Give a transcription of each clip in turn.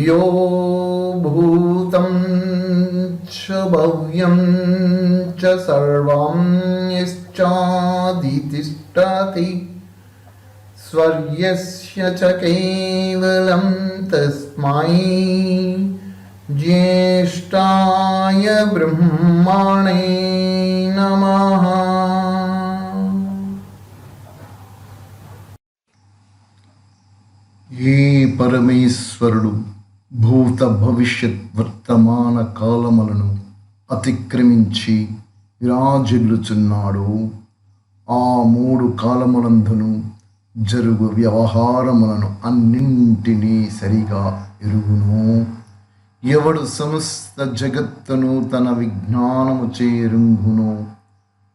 यो भूतं च भव्यं च सर्वं यश्चादितिष्ठति स्वर्यस्य च केवलं तस्मै ज्येष्ठाय ब्रह्मणे नमः। ये परमेश्वरुడు భూత భవిష్యత్ వర్తమాన కాలములను అతిక్రమించి విరాజిల్లుచున్నాడు. ఆ మూడు కాలములందును జరుగు వ్యవహారములను అన్నింటినీ సరిగా ఎరుగును. ఎవడు సమస్త జగత్తును తన విజ్ఞానము చేరుంగును,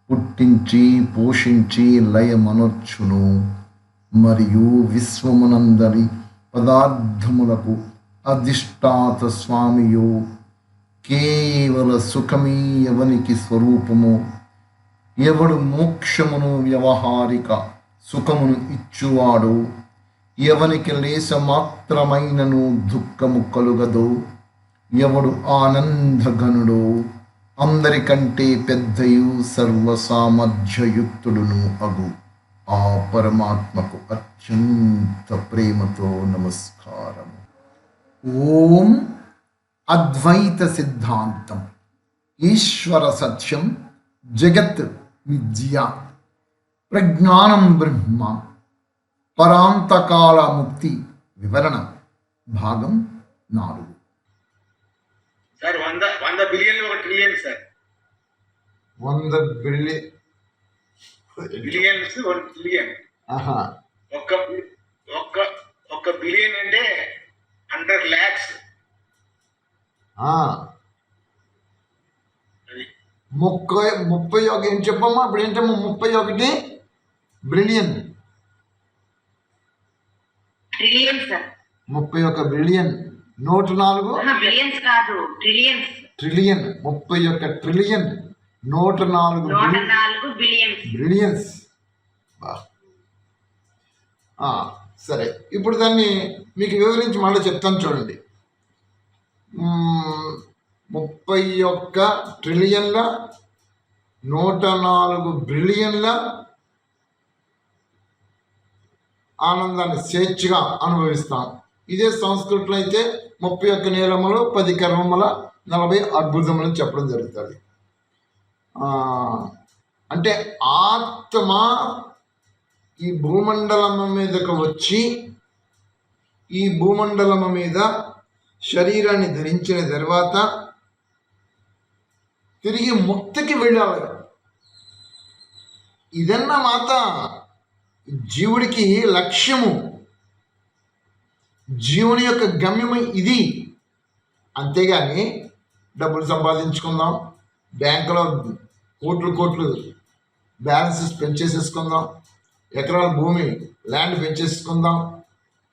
పుట్టించి పోషించి లయమనర్చును, మరియు విశ్వమునందరి పదార్థములకు అధిష్టాత స్వామియు, కేవల సుఖమీ ఎవనికి స్వరూపము. ఎవడు మోక్షమును వ్యవహారిక సుఖమును ఇచ్చువాడు, ఎవనికి లేశ మాత్రమైనను దుఃఖము కలుగదు. ఎవడు ఆనందఘనుడు, అందరికంటే పెద్దయు సర్వసామర్థ్యయుక్తుడును అగు ఆ పరమాత్మకు అత్యంత ప్రేమతో నమస్కారం. ఓం అద్వైత సిద్ధాంతం. ఈశ్వర సత్యం, జగత్ విద్య, ప్రజ్ఞానం బ్రహ్మ, పరాంతకాల ముక్తి వివరణ భాగం 4. Sir 100 బిలియన్లు 1 trillion sir. 100 billions 1 trillion. ఒక్క బిలియన్ అంటే 100 lakhs. 31 ఏం చెప్పమ్మా ఇప్పుడు ఏంటమ్మా? 31 బిలియన్. 31 బిలియన్. 104 బిలియన్స్ కాదు, ట్రిలియన్స్. ట్రిలియన్. 31 trillion 104 billions. సరే, ఇప్పుడు దాన్ని మీకు వివరించి మళ్ళీ చెప్తాను చూడండి. 31 ట్రిలియన్ల 104 బిలియన్ల ఆనందాన్ని స్వేచ్ఛగా అనుభవిస్తాం. ఇదే సంస్కృతిలో అయితే 31 నీలములు 10 కర్మముల 40 అద్భుతములు చెప్పడం జరుగుతుంది. అంటే ఆత్మ ఈ భూమండలం మీదకు వచ్చి ఈ భూమండలం మీద శరీరాన్ని ధరించిన తర్వాత తిరిగి ముక్తికి వెళ్ళాలి. ఇదన్నమాట జీవుడికి లక్ష్యము, జీవుని యొక్క గమ్యము ఇది. అంతేగాని డబ్బులు సంపాదించుకుందాం, బ్యాంకులో కోట్లు బ్యాలెన్సెస్ పెంచేసేసుకుందాం, ఎకరాల భూమి ల్యాండ్ పెంచేసుకుందాం,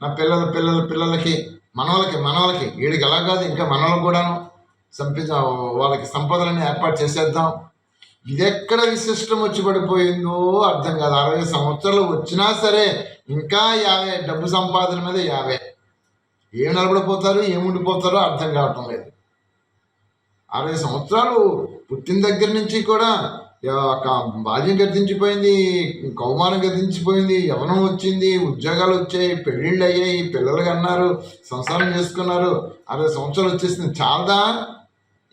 నా పిల్లలకి మనవలకి వీడికి అలా కాదు ఇంకా మనవలకు కూడాను వాళ్ళకి సంపదలని ఏర్పాటు చేసేద్దాం. ఇదెక్కడ విశిష్టం వచ్చి పడిపోయిందో అర్థం కాదు. 60 సంవత్సరాలు వచ్చినా సరే ఇంకా 50 డబ్బు సంపాదన మీద 50. ఏం నిలబడిపోతారు, ఏముండిపోతారో అర్థం కావటం లేదు. 60 సంవత్సరాలు పుట్టిన దగ్గర నుంచి కూడా బాల్యం గతించిపోయింది, కౌమారం గతించిపోయింది, యవనం వచ్చింది, ఉద్యోగాలు వచ్చాయి, పెళ్ళిళ్ళు అయ్యాయి, పిల్లలు కన్నారు, సంసారం చేసుకున్నారు. 60 సంవత్సరాలు వచ్చేసింది. చాలదా?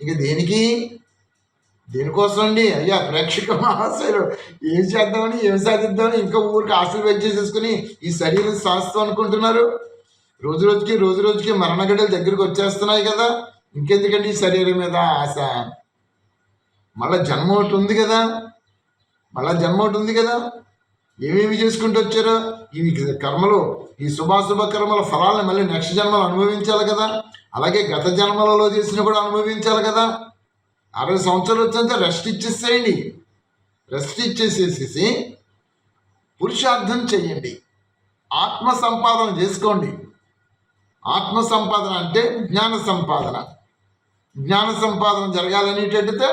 ఇక దేనికోసం అండి? అయ్యా ప్రేక్షక మహాశయులు, ఏం చేద్దామని ఏం సాధిద్దామని ఇంకా ఊరికి ఆశలు పెంచేసేసుకుని ఈ శరీరం శాస్త్రం అనుకుంటున్నారు. రోజు రోజుకి మరణగడ్డలు దగ్గరికి వచ్చేస్తున్నాయి కదా. ఇంకెందుకండి ఈ శరీరం మీద ఆశ? మళ్ళీ జన్మ ఒకటి ఉంది కదా. ఏమేమి చేసుకుంటూ వచ్చారో ఈ కర్మలు, ఈ శుభాశుభ కర్మల ఫలాలను మళ్ళీ నెక్స్ట్ జన్మలు అనుభవించాలి కదా. అలాగే గత జన్మలలో చేసిన కూడా అనుభవించాలి కదా. 60 సంవత్సరాలు వచ్చేంత రెస్ట్ ఇచ్చేసేయండి. రెస్ట్ ఇచ్చేసేసి పురుషార్థం చెయ్యండి, ఆత్మ సంపాదన చేసుకోండి. ఆత్మ సంపాదన అంటే జ్ఞాన సంపాదన. జ్ఞాన సంపాదన జరగాలనేటట్టు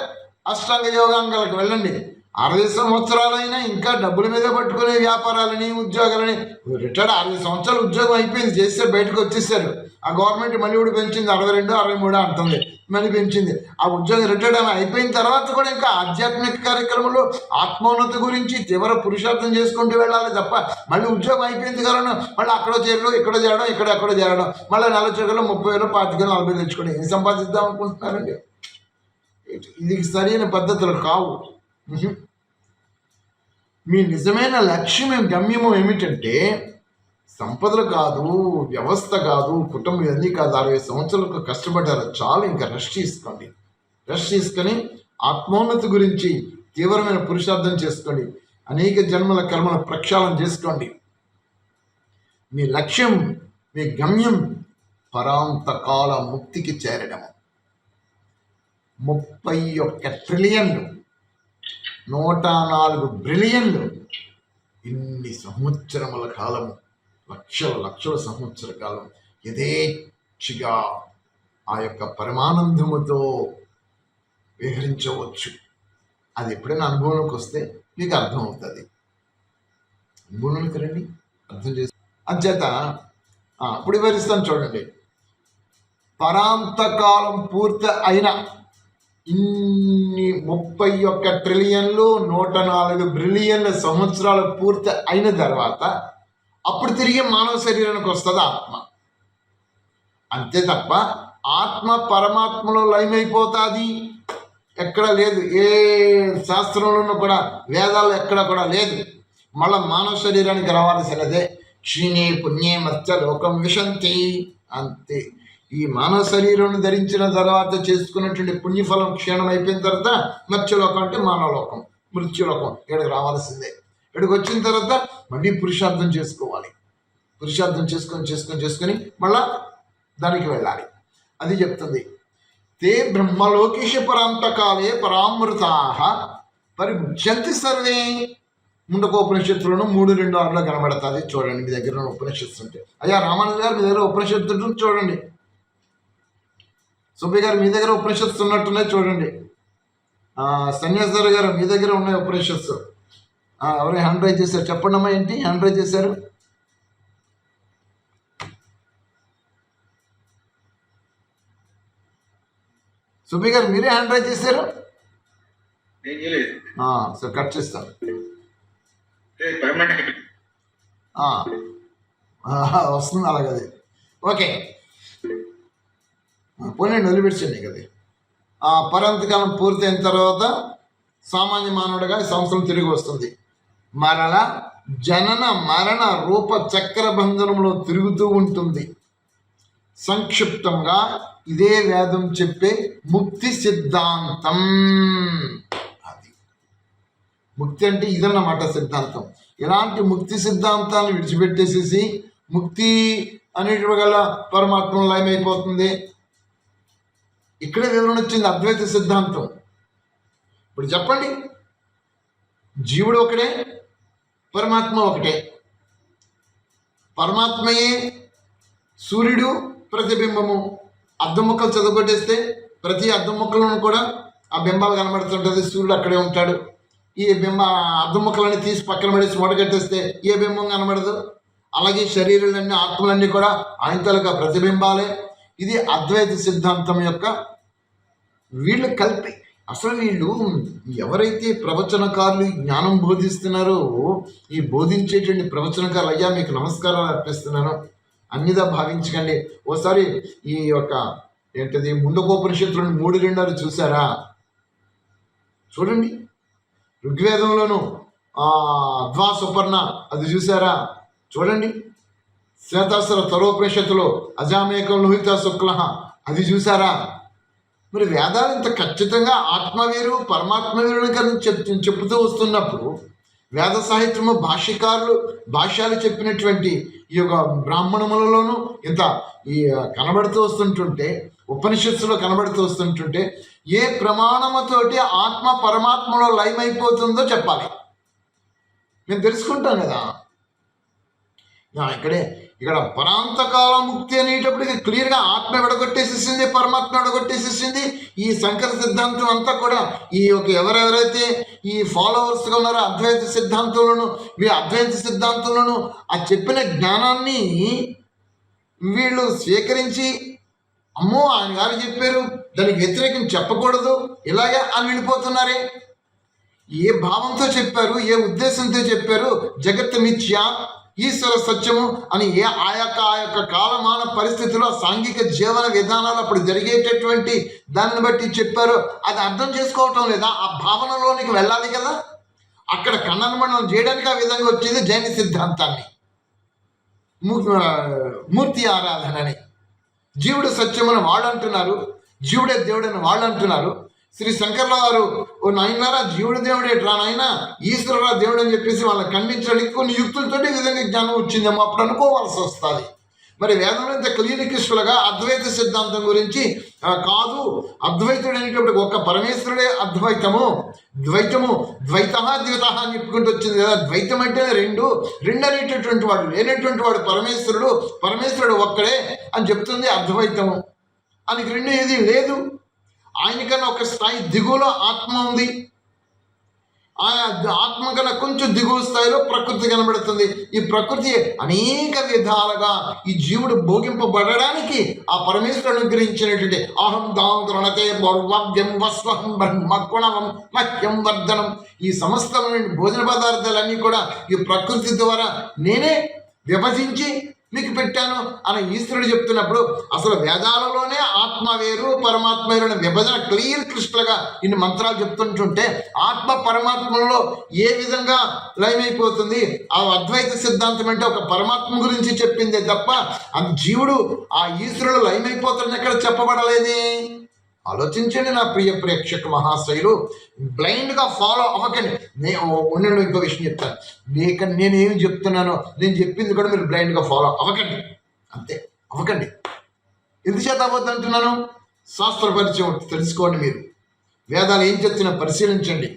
అష్టాంగ యోగాంగాలకు వెళ్ళండి. 60 సంవత్సరాలైనా ఇంకా డబ్బుల మీద పట్టుకునే వ్యాపారాలని ఉద్యోగాలని, రిటైర్డ్ 60 సంవత్సరాలు ఉద్యోగం అయిపోయింది, చేస్తే బయటకు వచ్చేసారు. ఆ గవర్నమెంట్ మళ్ళీ కూడా పెంచింది, 62 63 అంటుంది, మళ్ళీ పెంచింది. ఆ ఉద్యోగం రిటైర్డ్ అయిపోయిన తర్వాత కూడా ఇంకా ఆధ్యాత్మిక కార్యక్రమంలో ఆత్మోన్నతి గురించి తీవ్ర పురుషార్థం చేసుకుంటూ వెళ్ళాలి తప్ప మళ్ళీ ఉద్యోగం అయిపోయింది కదా మళ్ళీ అక్కడో చేరడం, ఇక్కడ చేరడం, ఎక్కడో చేరడం, మళ్ళీ నెల ఉద్యోగంలో 30,000 25,000 40,000 తెచ్చుకోవడం. ఏం సంపాదిద్దాం అనుకుంటున్నారండి? ఇది సరైన పద్ధతులు కావు. మీ నిజమైన లక్ష్యం గమ్యము ఏమిటంటే సంపదలు కాదు, వ్యవస్థ కాదు, కుటుంబం ఇవన్నీ కాదు. 60 సంవత్సరాలకు కష్టపడ్డారు, చాలు, ఇంకా రెస్ట్ తీసుకోండి. రెస్ట్ తీసుకొని ఆత్మోన్నతి గురించి తీవ్రమైన పురుషార్థం చేసుకోండి. అనేక జన్మల కర్మల ప్రక్షాళన చేసుకోండి. మీ లక్ష్యం, మీ గమ్యం పరాంతకాల ముక్తికి చేరడము. 31 ట్రిలియన్లు, 104 బిలియన్లు, ఇన్ని సంవత్సరముల కాలము, లక్షల సంవత్సర కాలం యథేచ్ఛగా ఆ యొక్క పరమానందముతో విహరించవచ్చు. అది ఎప్పుడైనా అనుభవంలోకి వస్తే మీకు అర్థమవుతుంది. అనుభవంలోకి రండి, అర్థం చేసి అంచేత ఇప్పుడు వివరిస్తాను చూడండి. పరాంతకాలం పూర్తి అయిన ఇన్ని 31 ట్రిలియన్లు 104 బిలియన్ల సంవత్సరాలు పూర్తి అయిన తర్వాత అప్పుడు తిరిగి మానవ శరీరానికి వస్తుంది ఆత్మ. అంతే తప్ప ఆత్మ పరమాత్మలో లయమైపోతుంది ఎక్కడ లేదు. ఏ శాస్త్రంలోనూ కూడా, వేదాల్లో ఎక్కడ కూడా లేదు. మళ్ళా మానవ శరీరానికి రావాల్సినదే. క్షీణే పుణ్యే మత్స్య లోకం విశంతి, అంతే. ఈ మానవ శరీరం ధరించిన తర్వాత చేసుకున్నటువంటి పుణ్యఫలం క్షీణం అయిపోయిన తర్వాత మత్స్యలోకం అంటే మానవలోకం, మృత్యులోకం, ఇక్కడికి రావాల్సిందే. ఇక్కడికి వచ్చిన తర్వాత మళ్ళీ పురుషార్థం చేసుకోవాలి. పురుషార్థం చేసుకొని మళ్ళా దానికి వెళ్ళాలి. అది చెప్తుంది. తే బ్రహ్మలోకేశ పరాంతకాలే పరామృతాః పరిముచ్యంతి సర్వే. ముండకోపనిషత్తులను 3:2-6 కనబడుతుంది. చూడండి, మీ దగ్గర ఉన్న ఉపనిషత్తు ఉంటే. అయ్యా రామానుజ గారు, మీ దగ్గర ఉపనిషత్తు చూడండి. సుబ్బయ్య గారు, మీ దగ్గర ఉపనిషత్తు ఉన్నట్టున్నాయి చూడండి. సన్యాసారి గారు, మీ దగ్గర ఉన్నాయి ఉపనిషత్తు. ఎవరైనా హ్యాండ్ రైజ్ చేశారు? చెప్పండి అమ్మా, ఏంటి హ్యాండ్ రైజ్ చేశారు? సుబ్బయ్య గారు, మీరే హ్యాండ్ రైజ్ చేశారు? సో కట్ చేస్తాను. వస్తుంది అలాగది. ఓకే, పోనీ వదిలిపెట్టండి కదా. పరాంతకాలం పూర్తయిన తర్వాత సామాన్య మానవుడిగా ఈ సంవత్సరం తిరిగి వస్తుంది. మరల జనన మరణ రూప చక్ర బంధనంలో తిరుగుతూ ఉంటుంది. సంక్షిప్తంగా ఇదే వేదం చెప్పే ముక్తి సిద్ధాంతం. అది ముక్తి అంటే ఇదన్నమాట సిద్ధాంతం. ఇలాంటి ముక్తి సిద్ధాంతాన్ని విడిచిపెట్టేసేసి ముక్తి అనేటువంటి గల పరమాత్మ లయమైపోతుంది. ఇక్కడే వివరణ వచ్చింది అద్వైత సిద్ధాంతం. ఇప్పుడు చెప్పండి, జీవుడు ఒకటే, పరమాత్మ ఒకటే. పరమాత్మయే సూర్యుడు ప్రతిబింబము. అద్దం ముక్కలు చదువుకొట్టేస్తే ప్రతి అద్దం ముక్కలను కూడా ఆ బింబాలు కనబడుతుంటుంది. సూర్యుడు అక్కడే ఉంటాడు. ఈ అద్దం ముక్కలన్నీ తీసి పక్కన పడేసి మూటగట్టేస్తే ఏ బింబం కనబడదు. అలాగే శరీరాలన్నీ, ఆత్మలన్నీ కూడా ఆయన తాలూకా ప్రతిబింబాలే. ఇది అద్వైత సిద్ధాంతం యొక్క వీళ్ళు కలిపి. అసలు వీళ్ళు ఎవరైతే ప్రవచనకారులు జ్ఞానం బోధిస్తున్నారో, ఈ బోధించేటువంటి ప్రవచనకారులు, అయ్యా మీకు నమస్కారాలు అర్పిస్తున్నాను, అన్నిదా భావించకండి. ఓసారి ఈ యొక్క ఏంటది ముండకోపనిషత్తులను 3:2 చూసారా? చూడండి. ఋగ్వేదంలోను అధ్వా సుపర్ణ అది చూసారా? చూడండి. శ్వేతాస్త్ర తరోపనిషత్తులో అజామేకం లోహిత శుక్ల అది చూసారా? మరి వేదాలు ఇంత ఖచ్చితంగా ఆత్మ వేరు పరమాత్మ వేరు కానీ చెప్తూ వస్తున్నప్పుడు, వేద సాహిత్యము భాష్యాలు చెప్పినటువంటి ఈ యొక్క బ్రాహ్మణములలోనూ ఇంత ఈ కనబడుతూ వస్తుంటుంటే, ఉపనిషత్తులో కనబడుతూ వస్తుంటుంటే, ఏ ప్రమాణముతోటి ఆత్మ పరమాత్మలో లయమైపోతుందో చెప్పాలి. మేము తెలుసుకుంటాం కదా. ఇక్కడే ఇక్కడ పరాంతకాల ముక్తి అనేటప్పటికి క్లియర్గా ఆత్మ విడగొట్టేసేసింది, పరమాత్మ విడగొట్టేసేసింది. ఈ శంకర సిద్ధాంతం అంతా కూడా ఈ యొక్క ఎవరెవరైతే ఈ ఫాలోవర్స్గా ఉన్నారో అద్వైత సిద్ధాంతంలోను, అద్వైత సిద్ధాంతంలోను ఆ చెప్పిన జ్ఞానాన్ని వీళ్ళు స్వీకరించి, అమ్మో ఆయన గారు చెప్పారు దానికి వ్యతిరేకం చెప్పకూడదు ఇలాగే అని వెళ్ళిపోతున్నారే. ఏ భావంతో చెప్పారు, ఏ ఉద్దేశంతో చెప్పారు? జగత్ మిథ్య, ఈశ్వర సత్యము అని ఆ యొక్క కాలమాన పరిస్థితుల్లో సాంఘిక జీవన విధానాలు అప్పుడు జరిగేటటువంటి దాన్ని బట్టి చెప్పారు. అది అర్థం చేసుకోవటం లేదా? ఆ భావనలోనికి వెళ్ళాలి కదా. అక్కడ ఖండనమండనం చేయడానికి ఆ విధంగా వచ్చింది జైన సిద్ధాంతాన్ని, మూర్తి ఆరాధనని. జీవుడు సత్యమని వాళ్ళు అంటున్నారు, జీవుడే దేవుడని వాళ్ళు అంటున్నారు. శ్రీ శంకర్ల వారు ఓ నాయనారా జీవుడు దేవుడేట్రా నాయన, ఈశ్వరురా దేవుడు అని చెప్పేసి వాళ్ళని ఖండించడానికి కొన్ని యుక్తులతోటి ఈ విధంగా జ్ఞానం వచ్చిందేమో అప్పుడు అనుకోవాల్సి వస్తుంది. మరి వేదంలో ఇంత క్లియరికిస్టులుగా అద్వైత సిద్ధాంతం గురించి కాదు, అద్వైతుడు అనేటప్పుడు ఒక పరమేశ్వరుడే అద్వైతము, ద్వైతము ద్వైత ద్విత అని చెప్పుకుంటూ వచ్చింది కదా. ద్వైతం అంటే రెండు అనేటటువంటి వాడు, లేనటువంటి వాడు పరమేశ్వరుడు ఒక్కడే అని చెప్తుంది అద్వైతము. ఆయనకి రెండు ఏది లేదు. ఆయనకన్నా ఒక స్థాయి దిగువలో ఆత్మ ఉంది, ఆ ఆత్మ కన్నా కొంచెం దిగువ స్థాయిలో ప్రకృతి కనబడుతుంది. ఈ ప్రకృతి అనేక విధాలుగా ఈ జీవుడు భోగింపబడడానికి ఆ పరమేశ్వరుడు అనుగ్రహించినటువంటి అహం దాం గృణతే భౌర్వాద్యం వస్వహం బ్రహ్మగుణవం మహ్యం వర్ధనం, ఈ సమస్తమైన భోజన పదార్థాలన్నీ కూడా ఈ ప్రకృతి ద్వారా నేనే విభజించి మీకు పెట్టాను అని ఈశ్వరుడు చెప్తున్నప్పుడు అసలు వేదాలలోనే ఆత్మ వేరు పరమాత్మ వేరు అనే విభజన క్లియర్గా ఇన్ని మంత్రాలు చెప్తుంటుంటే ఆత్మ పరమాత్మలో ఏ విధంగా లయమైపోతుంది? ఆ అద్వైత సిద్ధాంతం అంటే ఒక పరమాత్మ గురించి చెప్పిందే తప్ప ఆ జీవుడు ఆ ఈశ్వరుడు లయమైపోతాడని ఎక్కడ చెప్పబడలేదే. ఆలోచించండి నా ప్రియ ప్రేక్షక మహాశైలు, బ్లైండ్గా ఫాలో అవ్వకండి. నేను ఇంకో విషయం చెప్తాను, నేనేమి చెప్తున్నానో నేను చెప్పింది కూడా మీరు బ్లైండ్గా ఫాలో అవ్వకండి, అంతే అవ్వకండి. ఎందుచేత అవ్వద్దు అంటున్నాను? శాస్త్ర పరిచయం తెలుసుకోండి. మీరు వేదాలు ఏం చెప్తున్నా పరిశీలించండి.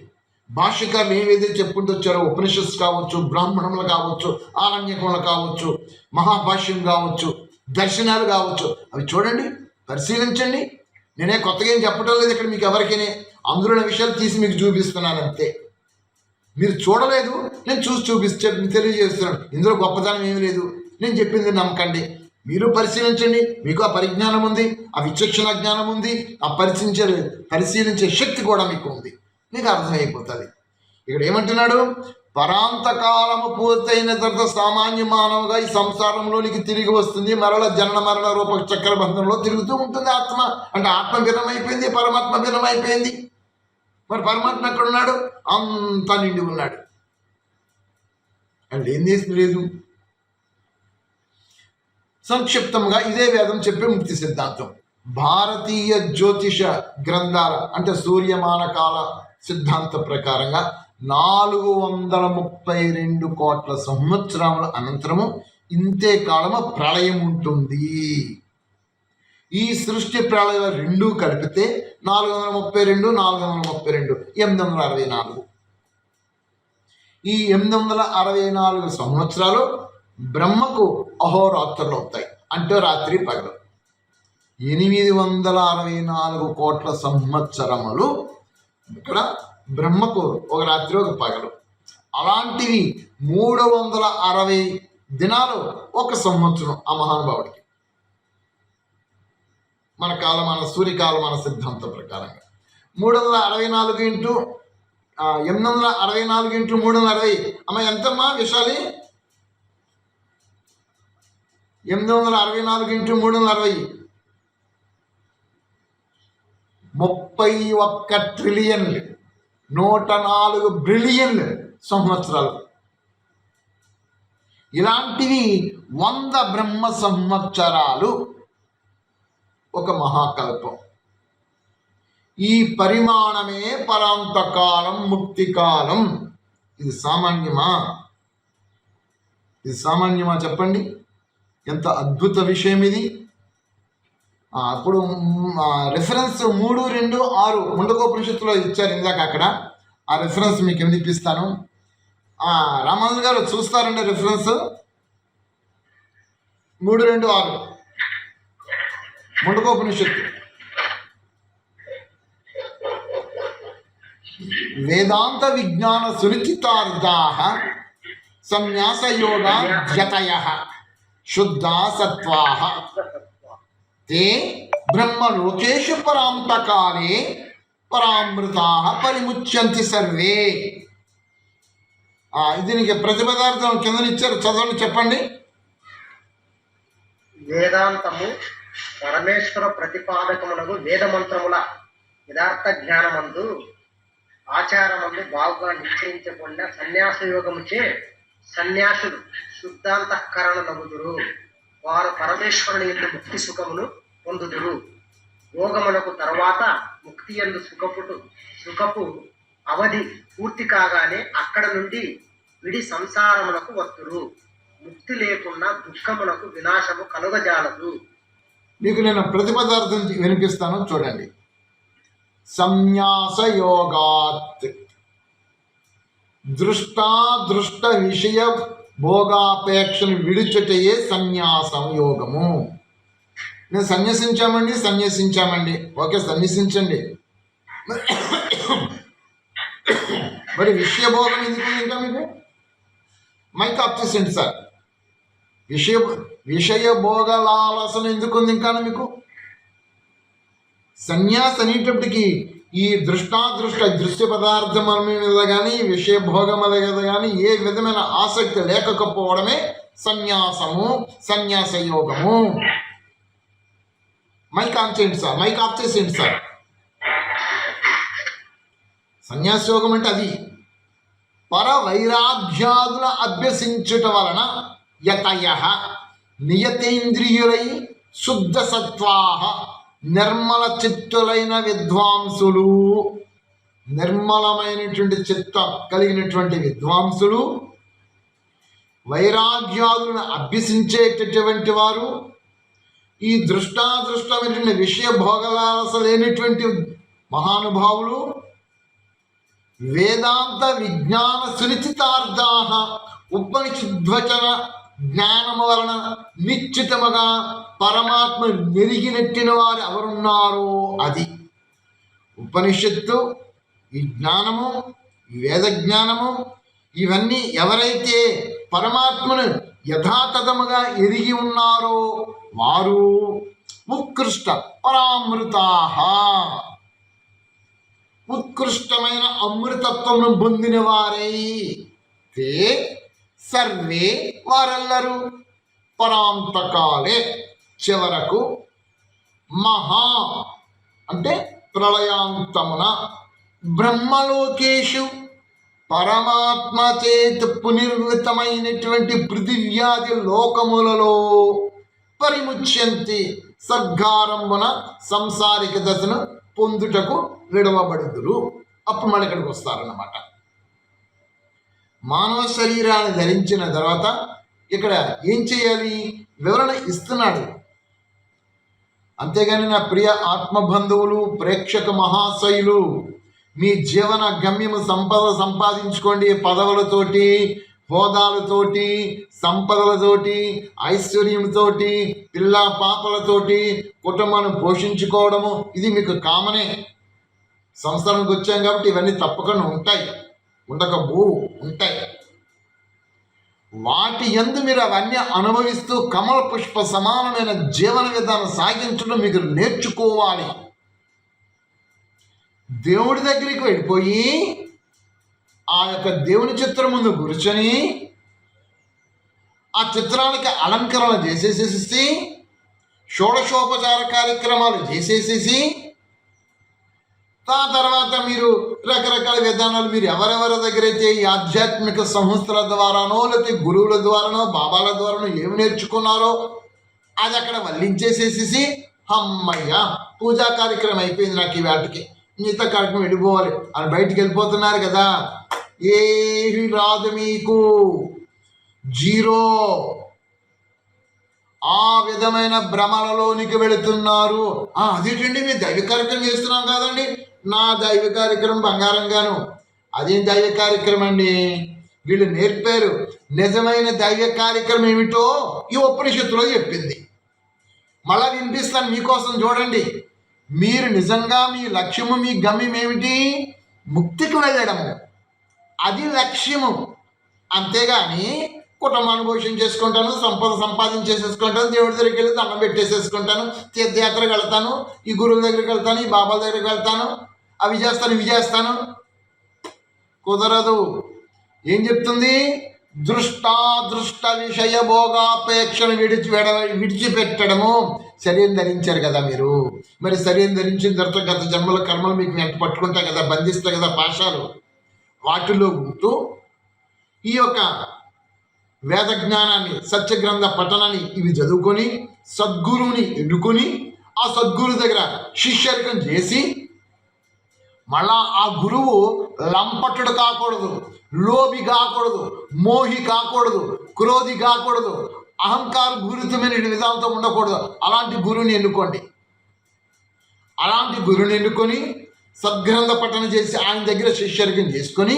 భాష్యకారులు ఏదైతే చెప్పుకుంటూ వచ్చారో ఉపనిషత్తు కావచ్చు, బ్రాహ్మణములు కావచ్చు, ఆరణ్యకములు కావచ్చు, మహాభాష్యం కావచ్చు, దర్శనాలు కావచ్చు, అవి చూడండి, పరిశీలించండి. నేనే కొత్తగా ఏం చెప్పడం లేదు ఇక్కడ మీకు ఎవరికైనా, అందులో విషయాలు తీసి మీకు చూపిస్తున్నాను అంతే. మీరు చూడలేదు, నేను తెలియజేస్తున్నాను. ఇందులో గొప్పతనం ఏమీ లేదు, నేను చెప్పింది నమ్మకండి. మీరు పరిశీలించండి, మీకు ఆ పరిజ్ఞానం ఉంది, ఆ విచక్షణ జ్ఞానం ఉంది, ఆ పరిశీలించే శక్తి కూడా మీకు ఉంది, మీకు అర్థమైపోతుంది. ఇక్కడ ఏమంటున్నాడు? పరాంతకాలము పూర్తయిన తర్వాత సామాన్య మానవుగా ఈ సంసారంలోనికి తిరిగి వస్తుంది, మరల జనన మరణ రూప చక్ర బంధంలో తిరుగుతూ ఉంటుంది ఆత్మ. అంటే ఆత్మ భిన్నమైపోయింది, పరమాత్మ భిన్నమైపోయింది. మరి పరమాత్మ ఎక్కడున్నాడు? అంతా నిండి ఉన్నాడు. అంటే ఏం చేసి లేదు. సంక్షిప్తంగా ఇదే వేదం చెప్పే ముక్తి సిద్ధాంతం. భారతీయ జ్యోతిష గ్రంథాల అంటే సూర్యమాన కాల సిద్ధాంత ప్రకారంగా 432 కోట్ల సంవత్సరముల అనంతరము ఇంతే కాలము ప్రళయం ఉంటుంది. ఈ సృష్టి ప్రళయం రెండూ కలిపితే 432 864. ఈ 864 సంవత్సరాలు బ్రహ్మకు అహోరాత్రులు అవుతాయి, అంటే రాత్రి పగలు. 864 కోట్ల సంవత్సరములు ఇక్కడ బ్రహ్మకు ఒక రాత్రి ఒక పగలు. అలాంటివి 360 దినాలు ఒక సంవత్సరం ఆ మహానుభావుడికి. మన సూర్యకాలమాన సిద్ధాంతం ప్రకారంగా 364 ఇంటూ 864 ఇంటూ 360 అమ్మ ఎంతమ్మా విశాలి? 864 ఇంటూ 360 31 ట్రిలియన్లు, 104 బిలియన్లు సంవత్సరాలు. ఇలాంటివి 100 బ్రహ్మ సంవత్సరాలు ఒక మహాకల్పం. ఈ పరిమాణమే పరాంతకాలం, ముక్తికాలం. ఇది సామాన్యమా? చెప్పండి. ఎంత అద్భుత విషయం ఇది. అప్పుడు రెఫరెన్స్ 326 ముండకోపనిషత్తులో ఇచ్చారు ఇందాక, అక్కడ ఆ రెఫరెన్స్ మీకు ఏమి ఇప్పిస్తాను. రామానుజు గారు చూస్తారండి రెఫరెన్స్. 3:2-6 ముండకోపనిషత్తు. వేదాంత విజ్ఞాన సునిశ్చితార్థాః సన్యాస యోగా జతయః శుద్ధా సత్వాః తే బ్రహ్మలోకేషు పరాంతకాలే పరామృతాః పరిముచ్యంతి సర్వే. దీనికి ప్రతిపదార్థం కిందనిచ్చారు, చదవండి, చెప్పండి. వేదాంతము పరమేశ్వర ప్రతిపాదకమునకు వేదమంత్రముల యథార్థ జ్ఞానమందు ఆచారమందు బాగుగా నిశ్చయించకుండా సన్యాస యోగముచే సన్యాసులు శుద్ధాంతఃకరణలగుదురు. వారు పరమేశ్వరుని యందు ముక్తి సుఖమును పొందుదురు. యోగమునకు తర్వాత ముక్తి యందు సుఖపు అవధి పూర్తి కాగానే అక్కడ నుండి విడి సంసారమునకు వత్తురు. ముక్తి లేకుండా దుఃఖమునకు వినాశము కలుగజాలదు. మీకు నేను ప్రతిపదార్థం వినిపిస్తాను, చూడండి. సంన్యాస యోగాత్ దృష్ట విషయ భోగాపేక్షను విడుచుటయే సన్యాసం యోగము. నేను సన్యసించామండి, ఓకే, సన్యసించండి. మరి విషయభోగం ఎందుకు ఇంకా మీకు మైక్ ఆఫ్ చేసేయండి సార్. విషయ భోగలాలసన ఎందుకుంది ఇంకా మీకు? సన్యాస అనేటప్పటికీ ఈ దృశ్య పదార్థముల మీద కానీ విషయ భోగముల మీద కానీ ఏ విధమైన ఆసక్తి లేకపోవడమే సన్యాసము, సన్యాస యోగము. మైక్ ఆన్ చేయండి సార్, మైక్ ఆఫ్ చేసేయండి సార్. సన్యాస యోగం అంటే అది పర వైరాగ్యాదుల అభ్యసించుట వలన యతయః నియతేంద్రియులై శుద్ధ సత్వాః నిర్మల చిత్తులైన విద్వాంసులు, నిర్మలమైనటువంటి చిత్తం కలిగినటువంటి విద్వాంసులు, వైరాగ్యాదులను అభ్యసించేటటువంటి వారు, ఈ దృష్టాదృష్టమైనటువంటి విషయ భోగలాలస లేనటువంటి మహానుభావులు, వేదాంత విజ్ఞాన సునిశ్చితార్థాః ఉపనిషద్వచన జ్ఞానము వలన నిశ్చితముగా పరమాత్మ మెరిగినెట్టిన వారు ఎవరున్నారో అది ఉపనిషత్తు, ఈ జ్ఞానము, వేద జ్ఞానము, ఇవన్నీ ఎవరైతే పరమాత్మను యథాతథముగా ఎరిగి ఉన్నారో వారు ఉత్కృష్ట పరామృతాః, ఉత్కృష్టమైన అమృతత్వమును పొందిన వారై తే సర్వే వారెల్లరూ పరాంతకాలే చివరకు మహా అంటే ప్రళయాంతమున బ్రహ్మలోకేషు పరమాత్మ చేత పునర్వితమైనటువంటి పృథివ్యాది లోకములలో పరిముచ్యంతి సద్గారంభున సంసారిక దశను పొందుటకు విడవబడుదురు. అప్పుడు మన ఇక్కడికి వస్తారన్నమాట. మానవ శరీరాన్ని ధరించిన తర్వాత ఇక్కడ ఏం చేయాలి వివరణ ఇస్తున్నాడు. అంతేగాని నా ప్రియ ఆత్మబంధువులు, ప్రేక్షక మహాశయులు, మీ జీవన గమ్యము సంపద సంపాదించుకోండి, పదవులతోటి, హోదాలతోటి, సంపదలతోటి, ఐశ్వర్యంతోటి, పిల్ల పాపలతోటి కుటుంబాన్ని పోషించుకోవడము ఇది మీకు కామనే. సంసారానికి వచ్చాం కాబట్టి ఇవన్నీ తప్పకుండా ఉంటాయి, ఉంటాయి. వాటి యందు మీరు అవన్నీ అనుభవిస్తూ కమల పుష్ప సమానమైన జీవన విధానం సాగించడం మీకు నేర్చుకోవాలి. దేవుడి దగ్గరికి వెళ్ళిపోయి ఆ యొక్క దేవుని చిత్రం ముందు కూర్చొని ఆ చిత్రానికి అలంకరణ చేసేసేసి షోడశోపచార కార్యక్రమాలు చేసేసేసి ఆ తర్వాత మీరు రకరకాల విధానాలు మీరు ఎవరెవరి దగ్గర అయితే ఈ ఆధ్యాత్మిక సంస్థల ద్వారానో లేకపోతే గురువుల ద్వారానో బాబాల ద్వారానో ఏమి నేర్చుకున్నారో అది అక్కడ వల్లించేసేసి అమ్మయ్య పూజా కార్యక్రమం అయిపోయింది, నాకు ఈ వాటికి మిగతా కార్యక్రమం వెళ్ళిపోవాలి అని బయటికి వెళ్ళిపోతున్నారు కదా. ఏమి రాదు మీకు, జీరో. ఆ విధమైన భ్రమలలోనికి వెళుతున్నారు. అదేంటండి మేము దైవ కార్యక్రమం చేస్తున్నాం కాదండి, నా దైవ కార్యక్రమం బంగారంగాను. అదేం దైవ కార్యక్రమం అండి? వీళ్ళు నేర్పారు. నిజమైన దైవ కార్యక్రమం ఏమిటో ఈ ఉపనిషత్తులో చెప్పింది. మళ్ళా వినిపిస్తాను మీకోసం, చూడండి. మీరు నిజంగా మీ లక్ష్యము, మీ గమ్యం ఏమిటి? ముక్తికి వెళ్ళడము, అది లక్ష్యము. అంతేగాని కుటుంబాన్ని పోషణ చేసుకుంటాను, సంపద సంపాదించేసేసుకుంటాను, దేవుడి దగ్గరికి వెళ్ళి దండం పెట్టేసేసుకుంటాను, తీర్థయాత్రకు వెళ్తాను, ఈ గురువుల దగ్గరికి వెళ్తాను, ఈ బాబాల దగ్గరికి వెళ్తాను, అవి చేస్తాను ఇవి చేస్తాను, కుదరదు. ఏం చెప్తుంది? దృష్ట విషయ భోగాపేక్షను విడిచిపెట్టడము. శరీరం ధరించారు కదా మీరు, మరి శరీరం ధరించిన తర్వాత గత జన్మల కర్మలు మీకు వెంట పట్టుకుంటాయి కదా, బంధిస్తాయి కదా పాశాలు. వాటిలో ఉంటూ ఈ యొక్క వేద జ్ఞానాన్ని, సత్యగ్రంథ పఠనాన్ని ఇవి చదువుకొని సద్గురువుని ఎన్నుకొని ఆ సద్గురు దగ్గర శిష్యరికం చేసి, మళ్ళా ఆ గురువు లంపటుడు కాకూడదు, లోభి కాకూడదు, మోహి కాకూడదు, క్రోధి కాకూడదు, అహంకార పూరితమైన విధానంతో ఉండకూడదు. అలాంటి గురువుని ఎన్నుకోండి. అలాంటి గురువుని ఎన్నుకొని సద్గ్రంథ పఠన చేసి ఆయన దగ్గర శిష్యరికం చేసుకొని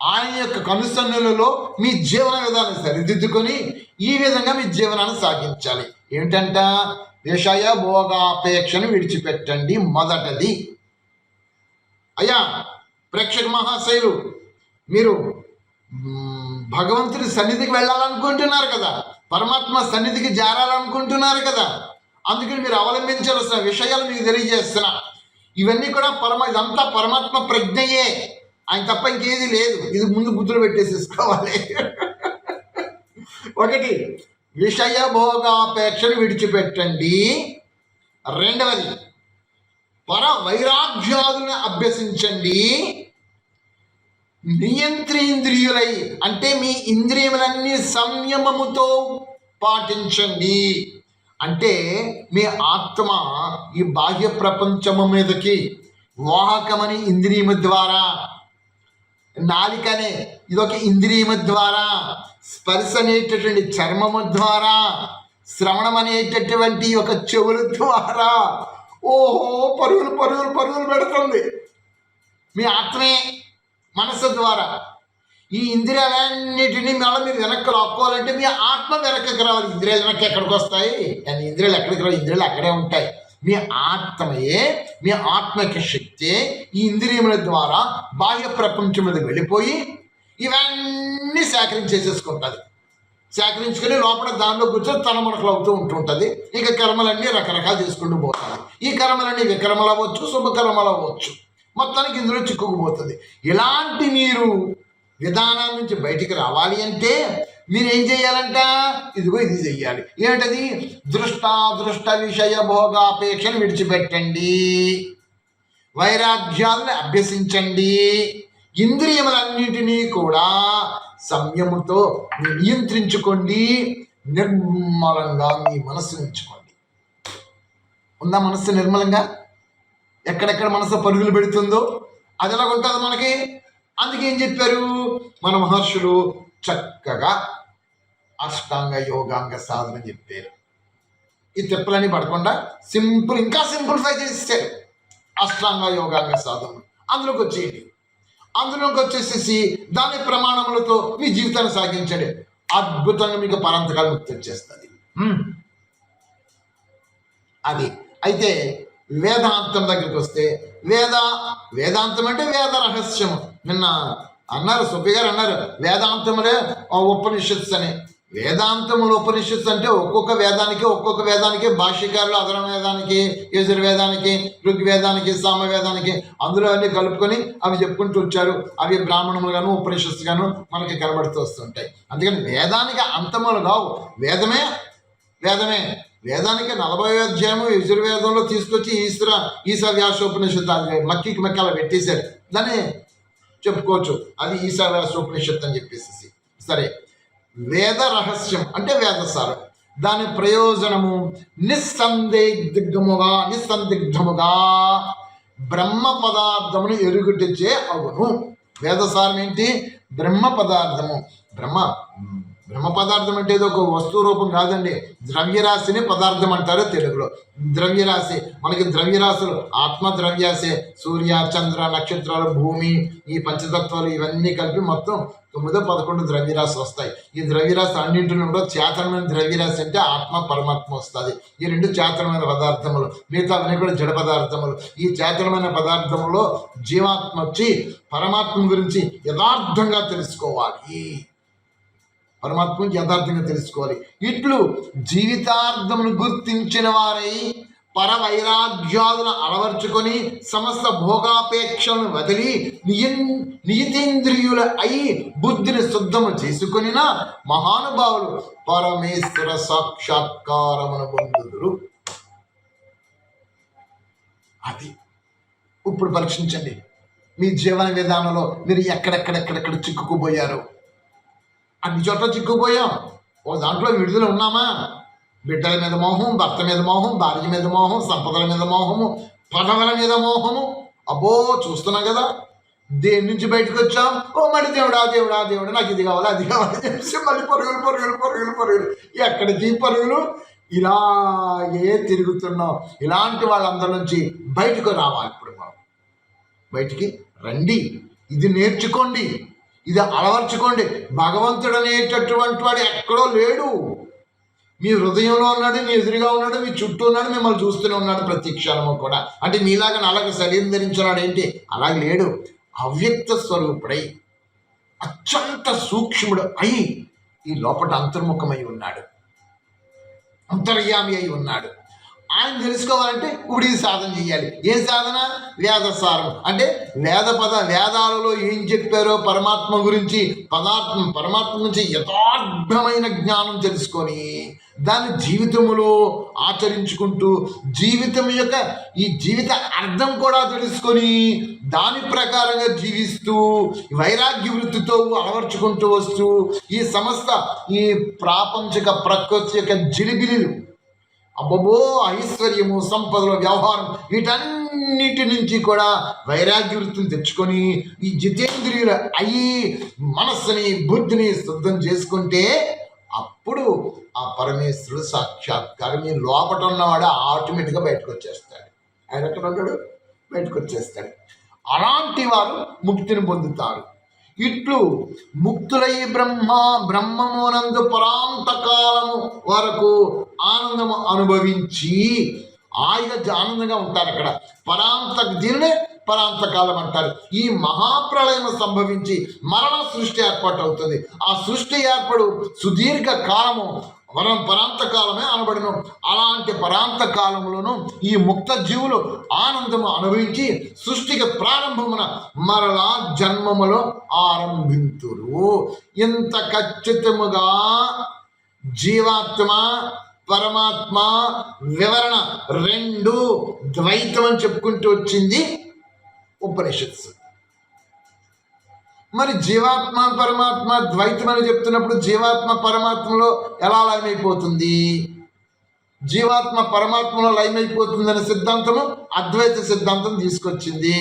ఆయన యొక్క కనుసన్నులలో మీ జీవన విధానం సరిదిద్దుకొని ఈ విధంగా మీ జీవనాన్ని సాగించాలి. ఏమిటంట? విషయ భోగాపేక్షను విడిచిపెట్టండి. మొదటది. అయ్యా ప్రేక్షక మహాశయులు, మీరు భగవంతుడి సన్నిధికి వెళ్ళాలనుకుంటున్నారు కదా, పరమాత్మ సన్నిధికి చేరాలనుకుంటున్నారు కదా, అందుకని మీరు అవలంబించాల్సిన విషయాలు మీకు తెలియజేస్తున్నా. ఇవన్నీ కూడా ఇదంతా పరమాత్మ ప్రజ్ఞయే, ఆయన తప్ప ఇంకేది లేదు. ఇది ముందు బుద్ధులు పెట్టేసేసుకోవాలి. ఒకటి, విషయ భోగాపేక్షను విడిచిపెట్టండి. రెండవది, పర వైరాగ్యాలను అభ్యసించండి. నియంత్రేంద్రియులై అంటే మీ ఇంద్రియములన్నీ సంయమముతో పాటించండి. అంటే మీ ఆత్మ ఈ బాహ్య ప్రపంచము మీదకి వాహకమని ఇంద్రియము ద్వారా, నాలికనే ఇదొక ఇంద్రియము ద్వారా, స్పర్శ అనేటటువంటి చర్మము ద్వారా, శ్రవణం అనేటటువంటి ఒక చెవుల ద్వారా, ఓహో పరుగులు పరుగులు పరుగులు పెడుతుంది మీ ఆత్మే మనసు ద్వారా. ఈ ఇంద్రియాలన్నిటినీ మళ్ళీ మీరు వెనక్కి లాక్కోవాలంటే మీ ఆత్మ వెనక్కి రావాలి. ఇంద్రియాలు వెనక్కి ఎక్కడికి వస్తాయి? కానీ ఇంద్రియాలు ఎక్కడికి రావు, ఇంద్రియాలు అక్కడే ఉంటాయి. మీ ఆత్మయే, మీ ఆత్మకి శక్తి ఈ ఇంద్రియముల ద్వారా బాహ్య ప్రపంచం మీద వెళ్ళిపోయి ఇవన్నీ సేకరించేసేసుకుంటుంది. సేకరించుకొని లోపల దానిలో కూర్చొని తన మనకులు అవుతూ ఉంటుంటుంది. ఇక కర్మలన్నీ రకరకాలు చేసుకుంటూ పోతాయి. ఈ కర్మలన్నీ వికర్మలు అవ్వచ్చు, శుభకర్మలు అవ్వచ్చు, మొత్తానికి ఇందులో చిక్కుకుపోతుంది. ఇలాంటి మీరు విధానం నుంచి బయటికి రావాలి అంటే మీరు ఏం చేయాలంట? ఇదిగో ఇది చెయ్యాలి. ఏమిటది? దృష్ట విషయ భోగాపేక్షను విడిచిపెట్టండి, వైరాగ్యాలను అభ్యసించండి, ఇంద్రియములన్నిటినీ కూడా సంయముతో నియంత్రించుకోండి, నిర్మలంగా మీ మనస్సు ఉంచుకోండి. ఉందా మనస్సు నిర్మలంగా? ఎక్కడెక్కడ మనసు పరుగులు పెడుతుందో అది ఎలా ఉంటుంది మనకి? అందుకే ఏం చెప్పారు మన మహర్షులు? చక్కగా అష్టాంగ యోగాంగ సాధన చెప్పారు. ఈ తిప్పలని పడకుండా సింపుల్, ఇంకా సింప్లిఫై చేసేసారు అష్టాంగ యోగాంగ సాధన. అందులోకి వచ్చేయండి. అందులోకి వచ్చేసేసి దాని ప్రమాణములతో మీ జీవితాన్ని సాగించండి. అద్భుతంగా మీకు పరంతకాలం ముక్తి వచ్చేస్తుంది. అది అయితే వేదాంతం దగ్గరికి వస్తే వేదాంతం అంటే వేద రహస్యము. నిన్న అన్నారు సుబ్బి గారు అన్నారు వేదాంతములే ఉపనిషత్స్ అని. వేదాంతములు ఉపనిషత్స్ అంటే ఒక్కొక్క వేదానికి భాష్యకారులు అధర్వ వేదానికి, యజుర్వేదానికి, ఋగ్వేదానికి, సామవేదానికి అందులో అన్ని కలుపుకొని అవి చెప్పుకుంటూ వచ్చారు. అవి బ్రాహ్మణములు గాను ఉపనిషత్స్ గాను మనకి కనబడుతూ వస్తుంటాయి. అందుకని వేదానికి అంతములు కావు, వేదమే. వేదానికి 40వ అధ్యాయము యజుర్వేదంలో తీసుకొచ్చి ఈశావ్యాసోపనిషత్తు మక్కి అలా పెట్టేశారు. దాన్ని చెప్పుకోవచ్చు అది ఈశావ్యాసోపనిషత్తు అని చెప్పేసి. సరే, వేద రహస్యం అంటే వేదసారం. దాని ప్రయోజనము నిస్సందిగ్ధముగా బ్రహ్మ పదార్థమును ఎరుగుటచే అవును. వేదసారం ఏంటి? బ్రహ్మ పదార్థము. బ్రహ్మ పదార్థం అంటే ఏదో ఒక వస్తువు రూపం కాదండి. ద్రవ్యరాశిని పదార్థం అంటారు తెలుగులో. ద్రవ్యరాశి మనకి ద్రవ్యరాశులు ఆత్మ ద్రవ్యాసే. సూర్య, చంద్ర, నక్షత్రాలు, భూమి, ఈ పంచతత్వాలు ఇవన్నీ కలిపి మొత్తం 9-11 ద్రవ్యరాశి వస్తాయి. ఈ ద్రవ్యరాశి అన్నింటిలో కూడా చేతనమైన ద్రవ్యరాశి అంటే ఆత్మ పరమాత్మ వస్తుంది. ఈ రెండు చేతనమైన పదార్థములు, మిగతావన్నీ కూడా జడ పదార్థములు. ఈ చేతనమైన పదార్థములో జీవాత్మ వచ్చి పరమాత్మ గురించి యథార్థంగా తెలుసుకోవాలి. పరమాత్మ గురించి యథార్థంగా తెలుసుకోవాలి. ఇట్లు జీవితార్థమును గుర్తించిన వారై పరవైరాగ్యాలను అలవర్చుకొని సమస్త భోగాపేక్షలను వదిలి నియతేంద్రియుల అయి బుద్ధిని శుద్ధము చేసుకొనిన మహానుభావులు పరమేశ్వర సాక్షాత్కారమును పొందుదురు. అది ఇప్పుడు పరీక్షించండి. మీ జీవన విధానంలో మీరు ఎక్కడెక్కడెక్కడెక్కడ చిక్కుకుపోయారు. అన్ని చోట్ల చిక్కుపోయాం. ఓ దాంట్లో విడుదల ఉన్నామా? బిడ్డల మీద మోహం, భర్త మీద మోహం, భార్య మీద మోహం, సంపదల మీద మోహము, పదవుల మీద మోహము. అబ్బో చూస్తున్నాం కదా. దేని నుంచి బయటకు వచ్చాం? ఓ మళ్ళీ దేవుడా దేవుడా దేవుడు నాకు ఇది కావాలి అది కావాలి చెప్పేసి మళ్ళీ పరుగులు పరుగులు పరుగులు పరుగులు. ఎక్కడికి పరుగులు? ఇలాగే తిరుగుతున్నాం. ఇలాంటి వాళ్ళందరి నుంచి బయటకు రావాలి. ఇప్పుడు మనం బయటికి రండి. ఇది నేర్చుకోండి, ఇది అలవర్చుకోండి. భగవంతుడు అనేటటువంటి వాడు ఎక్కడో లేడు. మీ హృదయంలో ఉన్నాడు, మీ ఎదురుగా ఉన్నాడు, మీ చుట్టూ ఉన్నాడు, మిమ్మల్ని చూస్తూనే ఉన్నాడు ప్రతి క్షణము కూడా. అంటే మీలాగా అలాగే శరీరం ధరించున్నాడు ఏంటి? అలాగే లేడు. అవ్యక్త స్వరూపుడై అత్యంత సూక్ష్ముడు అయి ఈ లోపల అంతర్ముఖమై ఉన్నాడు, అంతర్యామి అయి ఉన్నాడు. ఆయన తెలుసుకోవాలంటే ఇప్పుడు ఈ సాధన చేయాలి. ఏ సాధన? వేదసారం. అంటే వేదాలలో ఏం చెప్పారో పరమాత్మ గురించి, పరమాత్మ గురించి యథార్థమైన జ్ఞానం తెలుసుకొని దాన్ని జీవితములో ఆచరించుకుంటూ జీవితం యొక్క ఈ జీవిత అర్థం కూడా తెలుసుకొని దాని ప్రకారంగా జీవిస్తూ వైరాగ్య వృత్తితో అలవర్చుకుంటూ వస్తూ ఈ సమస్త ఈ ప్రాపంచిక ప్రకృతి యొక్క జిలిబిలిలు, అబ్బబో ఐశ్వర్యము, సంపదల వ్యవహారం, వీటన్నిటి నుంచి కూడా వైరాగ్య వృత్తిని తెచ్చుకొని ఈ జితేంద్రియుల అయి మనస్సుని బుద్ధిని శుద్ధం చేసుకుంటే అప్పుడు ఆ పరమేశ్వరుడు సాక్షాత్కారం మీ లోపట ఉన్నవాడు ఆటోమేటిక్గా బయటకు వచ్చేస్తాడు. ఆయన ఎక్కడ ఉంటాడు? బయటకు వచ్చేస్తాడు. అలాంటి వారు ముక్తిని పొందుతారు. ఇట్లు ముక్తులై బ్రహ్మమునందు పరాంత కాలము వరకు ఆనందము అనుభవించి ఆనందంగా ఉంటారు. అక్కడ దీనినే పరాంతకాలం అంటారు. ఈ మహాప్రళయం సంభవించి మరణ సృష్టి ఏర్పాటు అవుతుంది. ఆ సృష్టి ఏర్పడు సుదీర్ఘ కాలము పరాంతకాలమే అనబడిను. అలాంటి పరాంతకాలంలోనూ ఈ ముక్త జీవులు ఆనందము అనుభవించి సృష్టికి ప్రారంభమున మరలా జన్మములో ఆరంభింతురు. ఇంత ఖచ్చితముగా జీవాత్మ పరమాత్మ వివరణ రెండు ద్వైతం అని చెప్పుకుంటూ వచ్చింది ఉపనిషత్సు. మరి జీవాత్మ పరమాత్మ ద్వైతం అని చెప్తున్నప్పుడు జీవాత్మ పరమాత్మలో ఎలా లయమైపోతుంది? జీవాత్మ పరమాత్మలో లయమైపోతుందనే సిద్ధాంతము అద్వైత సిద్ధాంతం తీసుకొచ్చింది.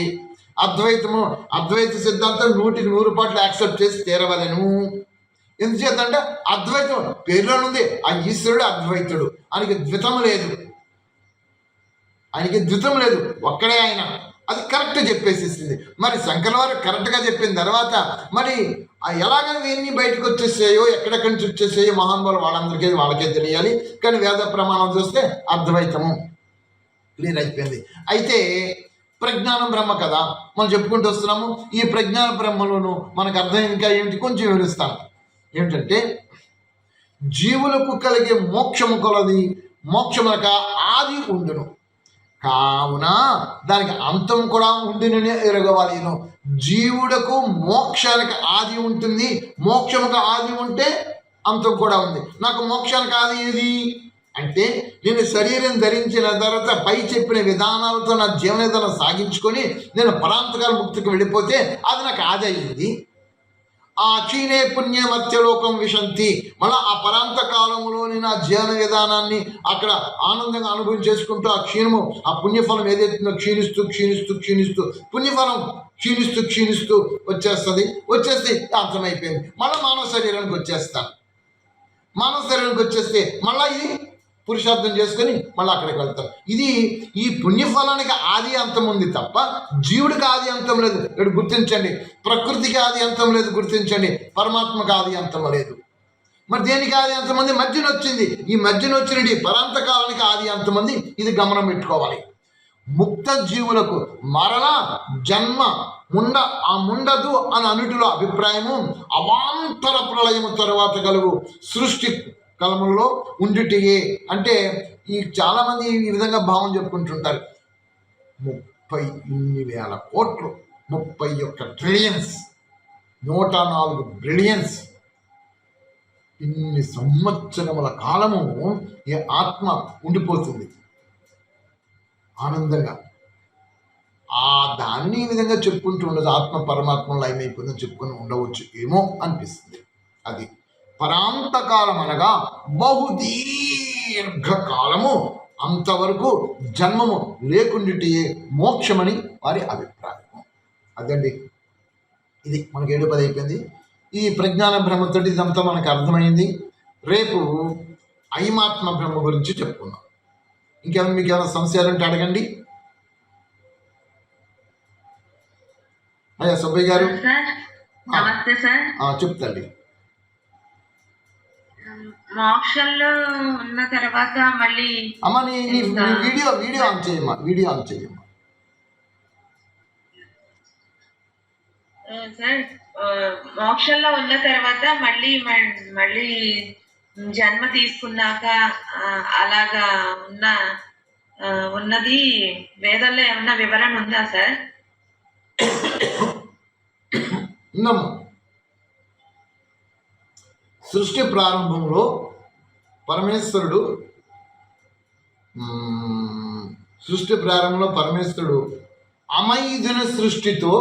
అద్వైత సిద్ధాంతం 100% యాక్సెప్ట్ చేసి తీరవలను. ఎందుచేతంటే అద్వైతం పేరులో ఉంది. ఆ ఈశ్వరుడు అద్వైతుడు, ఆయనకి ద్వితం లేదు, ఒక్కడే ఆయన. అది కరెక్ట్ చెప్పేసేసింది. మరి శంకర్ల వారు కరెక్ట్గా చెప్పిన తర్వాత మరి ఎలాగైనా ఇవన్నీ బయటకు వచ్చేసాయో, ఎక్కడెక్కడి నుంచి వచ్చేసాయో మహానుభావులు వాళ్ళకే తెలియాలి. కానీ వేద ప్రమాణం చూస్తే అద్వైతము క్లియర్ అయిపోయింది. అయితే ప్రజ్ఞానం బ్రహ్మ కదా మనం చెప్పుకుంటూ వస్తున్నాము. ఈ ప్రజ్ఞాన బ్రహ్మలోను మనకు అర్థం ఇంకా ఏమిటి కొంచెం వివరిస్తాను. ఏమిటంటే జీవులకు కలిగే మోక్షము కొలది మోక్షమునక ఆది ఉండును, కావున దానికి అంతం కూడా ఉండిననే ఎరగవాలి. జీవుడకు మోక్షానికి ఆది ఉంటుంది, మోక్షముకు ఆది ఉంటే అంతం కూడా ఉంది. నాకు మోక్షానికి ఆది ఏది అంటే నేను శరీరం ధరించిన తర్వాత పై చెప్పిన విధానాలతో నా జీవన విధానం సాగించుకొని నేను పరాంతకాల ముక్తికి వెళ్ళిపోతే అది నాకు ఆది అయింది. ఆ క్షీణే పుణ్య మత్స్యలోకం విశంతి. మళ్ళీ ఆ పరాంత కాలంలోని నా జీవన విధానాన్ని అక్కడ ఆనందంగా అనుభవం చేసుకుంటూ ఆ క్షీణము, ఆ పుణ్యఫలం ఏదైతుందో క్షీణిస్తూ పుణ్యఫలం క్షీణిస్తూ వచ్చేసి అంతమైపోయింది. మళ్ళీ మానవ శరీరానికి వచ్చేస్తాను. మానవ శరీరానికి వచ్చేస్తే మళ్ళీ ఇది పురుషార్థం చేసుకొని మళ్ళీ అక్కడికి వెళ్తారు. ఇది ఈ పుణ్యఫలానికి ఆది అంతం ఉంది తప్ప జీవుడికి ఆది అంతం లేదు. ఇక్కడ గుర్తించండి, ప్రకృతికి ఆది అంతం లేదు, గుర్తించండి, పరమాత్మకి ఆది అంతం లేదు. మరి దేనికి ఆది అంతమంది? మధ్యన వచ్చింది. ఈ మధ్యన వచ్చినది పరాంతకాలానికి ఆది అంతమంది. ఇది గమనం పెట్టుకోవాలి. ముక్త జీవులకు మరలా జన్మ ఉండదు అని అనుటిలో అభిప్రాయము అవాంతర ప్రళయము తర్వాత కలుగు సృష్టి కలములలో ఉండిటియే. అంటే ఈ చాలామంది ఈ విధంగా భావం చెప్పుకుంటుంటారు. 30,000 కోట్లు, 31 ట్రిలియన్స్, 104 బిలియన్స్, ఇన్ని సంవత్సరముల కాలము ఈ ఆత్మ ఉండిపోతుంది ఆనందంగా. దాన్ని ఈ విధంగా చెప్పుకుంటూ ఉండదు. ఆత్మ పరమాత్మలో లయమైపోయిందని చెప్పుకొని ఉండవచ్చు ఏమో అనిపిస్తుంది. అది పరాంతకాలం అనగా బహుదీర్ఘకాలము, అంతవరకు జన్మము లేకుండిటే మోక్షమని వారి అభిప్రాయము. అదండి, ఇది మనకి 7-10 అయిపోయింది. ఈ ప్రజ్ఞాన బ్రహ్మతో ఇదంతా మనకు అర్థమైంది. రేపు ఐమాత్మ బ్రహ్మ గురించి చెప్పుకుందాం. ఇంకేమైనా మీకు ఏమైనా సంశయాలు ఉంటే అడగండి. అయ్యా సుబ్బయ్య గారు నమస్తే సార్. చెప్తండి. మోక్షంలో ఉన్న తర్వాత మళ్ళీ అమ్మ నీ వీడియో ఆన్ చేయమ్మా, వీడియో ఆన్ చేయమ్మా. సార్ మోక్షంలో ఉన్న తర్వాత మళ్ళీ జన్మ తీసుకున్నాక అలాగా ఉన్నది వేదాల్లో ఏమన్నా వివరణ ఉందా సార్? ఉందమ్మా. సృష్టి ప్రారంభంలో పరమేశ్వరుడు అమైదున సృష్టితో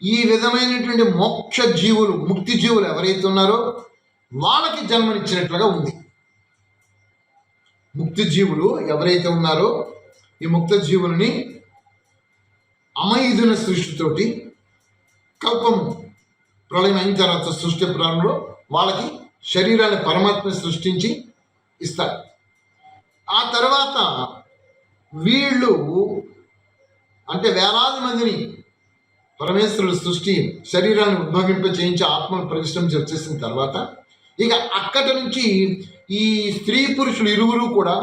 ఈ విధమైనటువంటి మోక్ష జీవులు, ముక్తి జీవులు ఎవరైతే ఉన్నారో వాళ్ళకి జన్మనిచ్చినట్లుగా ఉంది. ముక్తి జీవులు ఎవరైతే ఉన్నారో ఈ ముక్త జీవులని అమైదున సృష్టితోటి కల్పము ప్రళయం అయిన తర్వాత సృష్టి ప్రారంభంలో వాళ్ళకి శరీరాన్ని పరమాత్మ సృష్టించి ఇస్తారు. ఆ తర్వాత వీళ్ళు అంటే వేలాది మందిని పరమేశ్వరుడు సృష్టి శరీరాన్ని ఉద్భవింప చేయించి ఆత్మను పరిశ్రమించి వచ్చేసిన తర్వాత ఇక అక్కడి నుంచి ఈ స్త్రీ పురుషులు ఇరువురు కూడా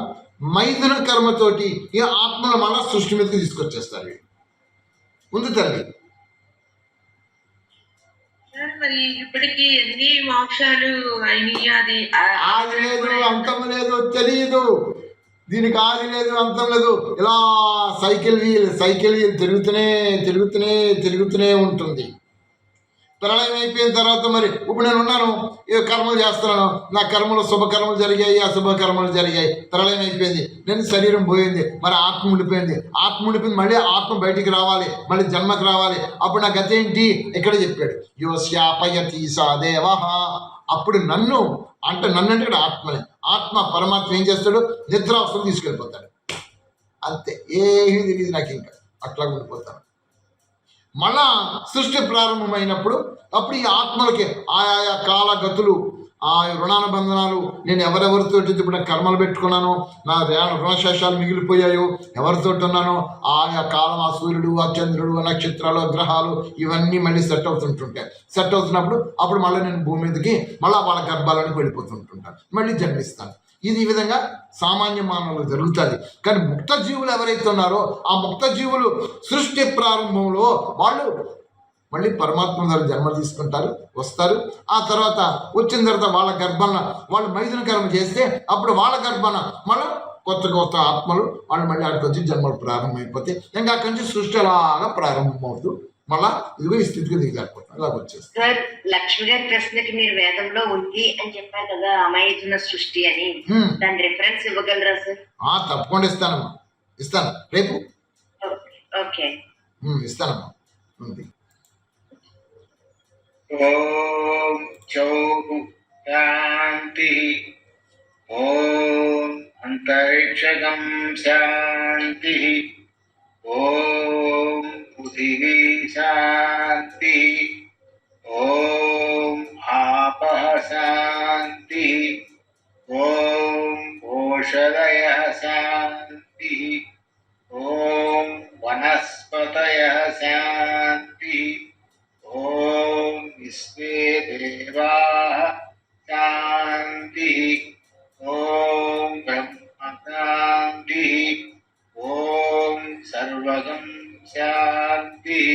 మైథున కర్మతోటి ఈ ఆత్మల మన సృష్టి మీదకి తీసుకొచ్చేస్తారు. ఉంది తల్లి. మరి ఇప్పటికి ఎన్ని మోక్షాలు అయినాయి? ఆది లేదు, అంతం లేదు, తెలియదు. దీనికి ఆది లేదు, అంతం లేదు. ఇలా సైకిల్ వీల్ తిరుగుతూనే ఉంటుంది. ప్రళయం అయిపోయిన తర్వాత మరి ఇప్పుడు నేను ఉన్నాను, ఏ కర్మలు చేస్తున్నాను, నా కర్మలు శుభకర్మలు జరిగాయి, అశుభ కర్మలు జరిగాయి. ప్రళయం అయిపోయింది, నేను శరీరం పోయింది, మరి ఆత్మ ఉండిపోయింది. మళ్ళీ ఆత్మ బయటికి రావాలి, మళ్ళీ జన్మకు రావాలి. అప్పుడు నా గతి ఏంటి? ఇక్కడ చెప్పాడు, యోశ్యాపయతి సా దేవ. అప్పుడు నన్ను అంటే ఇక్కడ ఆత్మ పరమాత్మ ఏం చేస్తాడు? నిద్రావస్థకు తీసుకెళ్ళిపోతాడు. అంతే, ఏమీ తెలియదు నాకు, ఇంకా అట్లా ఉండిపోతాను. మళ్ళా సృష్టి ప్రారంభమైనప్పుడు అప్పుడు ఈ ఆత్మలకి ఆయా కాలగతులు, ఆ రుణానుబంధనాలు, నేను ఎవరెవరితో ఇప్పుడు కర్మలు పెట్టుకున్నానో, నా రుణశేషాలు మిగిలిపోయాయో, ఎవరితో ఉన్నానో ఆయా కాలం, ఆ సూర్యుడు, ఆ చంద్రుడు, ఆ నక్షత్రాలు, గ్రహాలు ఇవన్నీ మళ్ళీ సెట్ అవుతున్నప్పుడు అప్పుడు మళ్ళీ నేను భూమి మీదకి మళ్ళీ వాళ్ళ గర్భాలను వెళ్ళిపోతుంటుంటాను, మళ్ళీ జన్మిస్తాను. ఇది ఈ విధంగా సామాన్య మానవులు జరుగుతుంది. కానీ ముక్త జీవులు ఎవరైతే ఉన్నారో ఆ ముక్త జీవులు సృష్టి ప్రారంభంలో వాళ్ళు మళ్ళీ పరమాత్మ ద్వారా జన్మ తీసుకుంటారు, వస్తారు. ఆ తర్వాత వచ్చిన తర్వాత వాళ్ళ గర్భాన వాళ్ళు మైథున కర్మ చేస్తే అప్పుడు వాళ్ళ గర్భాన మళ్ళీ కొత్త ఆత్మలు వాళ్ళు మళ్ళీ అక్కడికి వచ్చి జన్మలు ప్రారంభమైపోతే ఇంకా అక్కడి నుంచి సృష్టి అలాగా ప్రారంభమవుతూ మళ్ళా ఇదిగో ఈ స్థితికి దిగలేకపోతాం, ఇలా వచ్చేస్తాం. సార్, లక్ష్మి గారి ప్రశ్నకి మీరు వేదంలో ఉంది అని చెప్పారు కదా, అమైథున సృష్టి అని, దాని రిఫరెన్స్ ఇవ్వగలరా సార్? తప్పకుండా ఇస్తాను రేపు. ఓకే, ఇస్తానమ్మా. ఉంది. ఓం శాంతి, ఓం అంతరిక్షగం శాంతి, ఓం పృథివీ శాంతి, ఓం ఆపః శాంతి. విశ్వే దేవాః శాంతిః ఓం బ్రహ్మ శాంతిః ఓం సర్వగం శాంతిః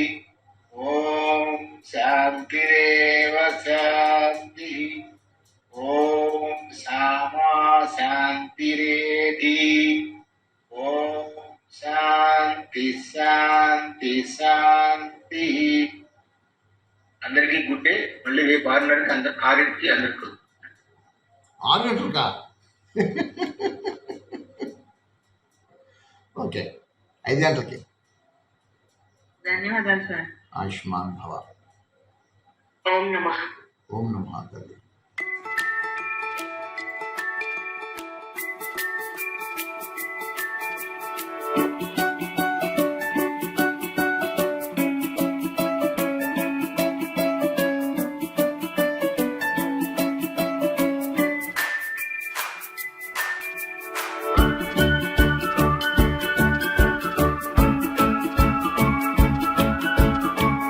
ఓం శాంతిరేవ శాంతిః ఓం సామా శాంతిరేధి ఓం శాంతి శాంతి శాంతి. అందరికీ గుడ్ డే. మళ్ళీ రేపు 6:30కి అందరు 6కి అందరికి 6 గంటలకా? ఓకే, 5 గంటలకి. ధన్యవాదాలు సార్. ఆయుష్మాన్ భవ. ఓం నమః. ఓం నమః తల్లి.